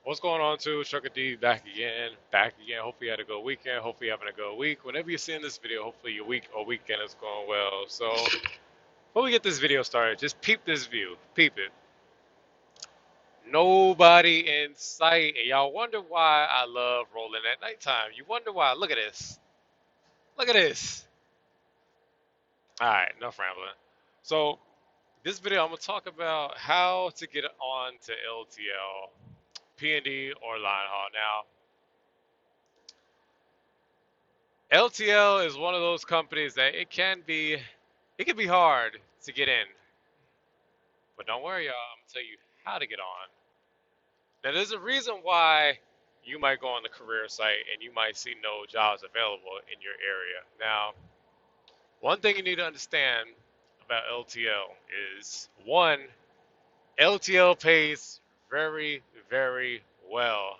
What's going on, too? Trucker D back again, back again. Hopefully, you had a good weekend. Hopefully, you're having a good week. Whenever you're seeing this video, hopefully, your week or weekend is going well. So, before we get this video started, just peep this view. Peep it. Nobody in sight. And y'all wonder why I love rolling at nighttime. You wonder why. Look at this. Look at this. All right, enough rambling. So, this video, I'm going to talk about how to get on to LTL, P&D, or line haul. Now, LTL is one of those companies that it can be hard to get in. But don't worry, y'all. I'm gonna tell you how to get on. Now, there's a reason why you might go on the career site and you might see no jobs available in your area. Now, one thing you need to understand about LTL is one, LTL pays very, very well.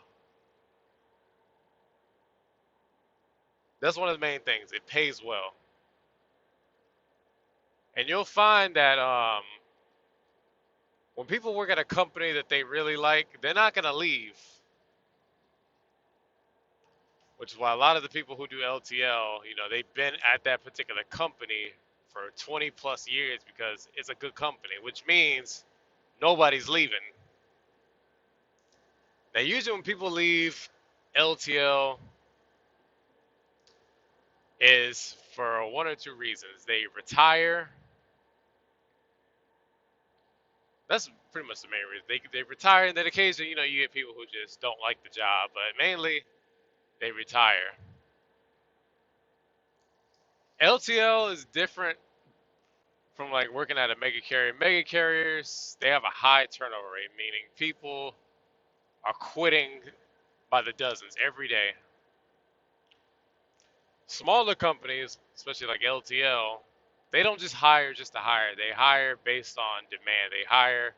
That's one of the main things. It pays well. And you'll find that when people work at a company that they really like, they're not going to leave, which is why a lot of the people who do LTL, they've been at that particular company for 20 plus years because it's a good company, which means nobody's leaving. Now, usually when people leave LTL is for one or two reasons. They retire. That's pretty much the main reason. They retire, and then occasionally, you get people who just don't like the job, but mainly they retire. LTL is different from like working at a mega carrier. Mega carriers, they have a high turnover rate, meaning people are quitting by the dozens every day. Smaller companies, especially like LTL, they don't just to hire. They hire based on demand. They hire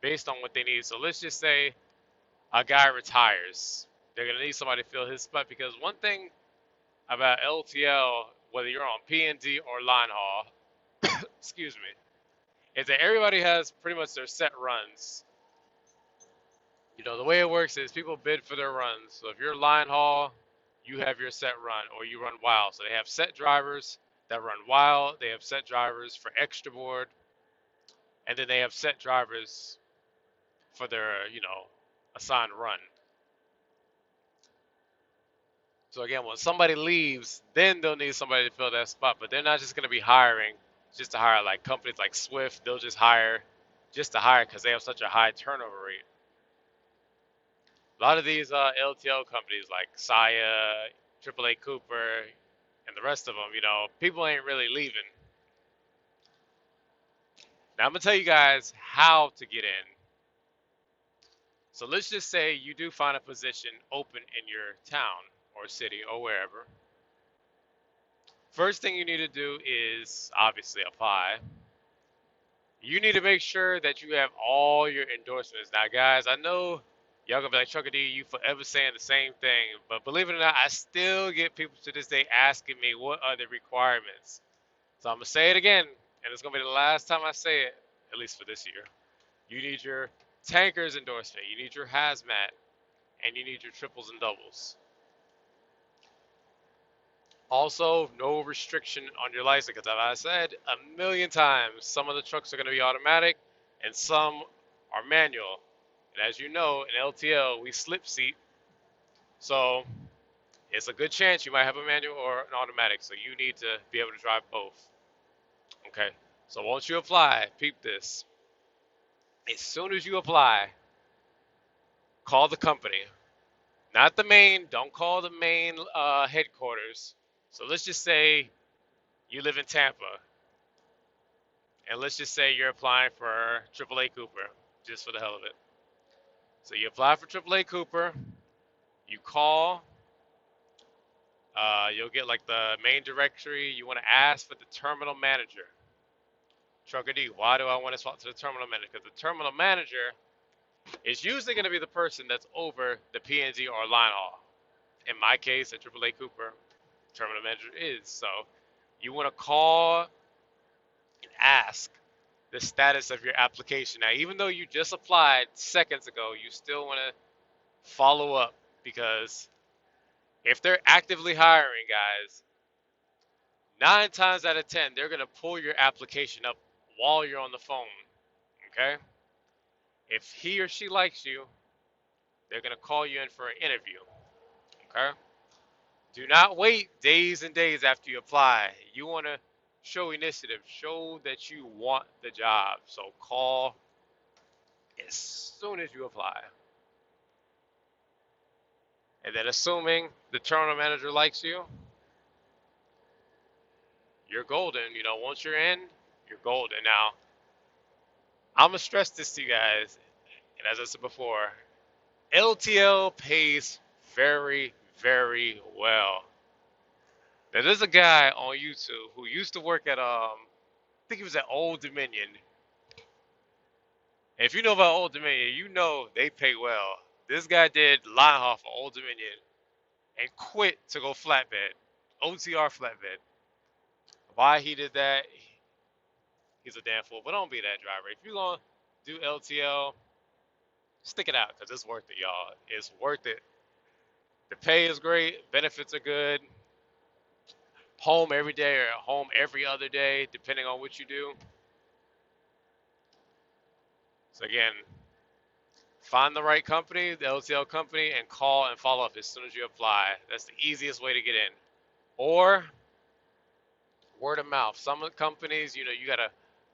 based on what they need. So let's just say a guy retires. They're gonna need somebody to fill his spot because one thing about LTL, whether you're on P&D or line haul, excuse me, is that everybody has pretty much their set runs. The way it works is people bid for their runs. So if you're line haul, you have your set run or you run wild. So they have set drivers that run wild. They have set drivers for extra board, and then they have set drivers for their, assigned run. So again, when somebody leaves, then they'll need somebody to fill that spot. But they're not just going to be hiring just to hire. Like companies like Swift, they'll just to hire because they have such a high turnover rate. A lot of these LTL companies like Saya, AAA Cooper, and the rest of them, people ain't really leaving. Now I'm gonna tell you guys how to get in. So let's just say you do find a position open in your town or city or wherever. First thing you need to do is obviously apply. You need to make sure that you have all your endorsements. Now, guys, I know y'all gonna be like, Trucker D, you forever saying the same thing, but believe it or not, I still get people to this day asking me what are the requirements. So I'm gonna say it again, and it's gonna be the last time I say it, at least for this year. You need your tankers endorsement, you need your hazmat, and you need your triples and doubles. Also, no restriction on your license, because as I said a million times, some of the trucks are going to be automatic and some are manual. And as you know, in LTL, we slip seat, so it's a good chance you might have a manual or an automatic, so you need to be able to drive both. Okay, so once you apply, peep this. As soon as you apply, call the company. Not the main, don't call the main headquarters. So let's just say you live in Tampa, and let's just say you're applying for AAA Cooper, just for the hell of it. So you apply for AAA Cooper, you call, you'll get like the main directory. You want to ask for the terminal manager. Trucker D, why do I want to talk to the terminal manager? Because the terminal manager is usually going to be the person that's over the PNG or line haul. In my case, at AAA Cooper, terminal manager is. So you want to call and ask the status of your application. Now, even though you just applied seconds ago, you still want to follow up, because if they're actively hiring, guys, 9 times out of 10, they're going to pull your application up while you're on the phone. Okay? If he or she likes you, they're going to call you in for an interview. Okay? Do not wait days and days after you apply. You want to show initiative, show that you want the job. So call as soon as you apply. And then, assuming the terminal manager likes you, you're golden. You know, once you're in, you're golden. Now, I'm going to stress this to you guys. And as I said before, LTL pays very, very well. Now, there's a guy on YouTube who used to work at, I think he was at Old Dominion. And if you know about Old Dominion, you know they pay well. This guy did line haul for Old Dominion and quit to go flatbed, OTR flatbed. Why he did that, he's a damn fool. But don't be that driver. If you're going to do LTL, stick it out because it's worth it, y'all. It's worth it. The pay is great. Benefits are good. Home every day or home every other day, depending on what you do. So again, find the right company, the LTL company, and call and follow up as soon as you apply. That's the easiest way to get in. Or word of mouth. Some companies, you know, you gotta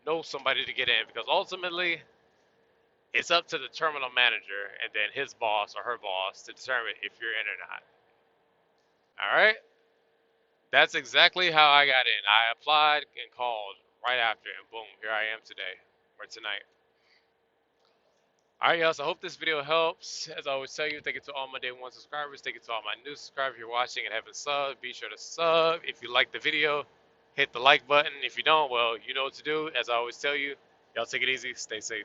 know somebody to get in, because ultimately it's up to the terminal manager and then his boss or her boss to determine if you're in or not. All right? That's exactly how I got in. I applied and called right after, and boom, here I am today or tonight. All right, y'all. So I hope this video helps. As I always tell you, thank you to all my day one subscribers. Thank you to all my new subscribers. If you're watching and haven't subbed, be sure to sub. If you like the video, hit the like button. If you don't, well, you know what to do. As I always tell you, y'all take it easy. Stay safe.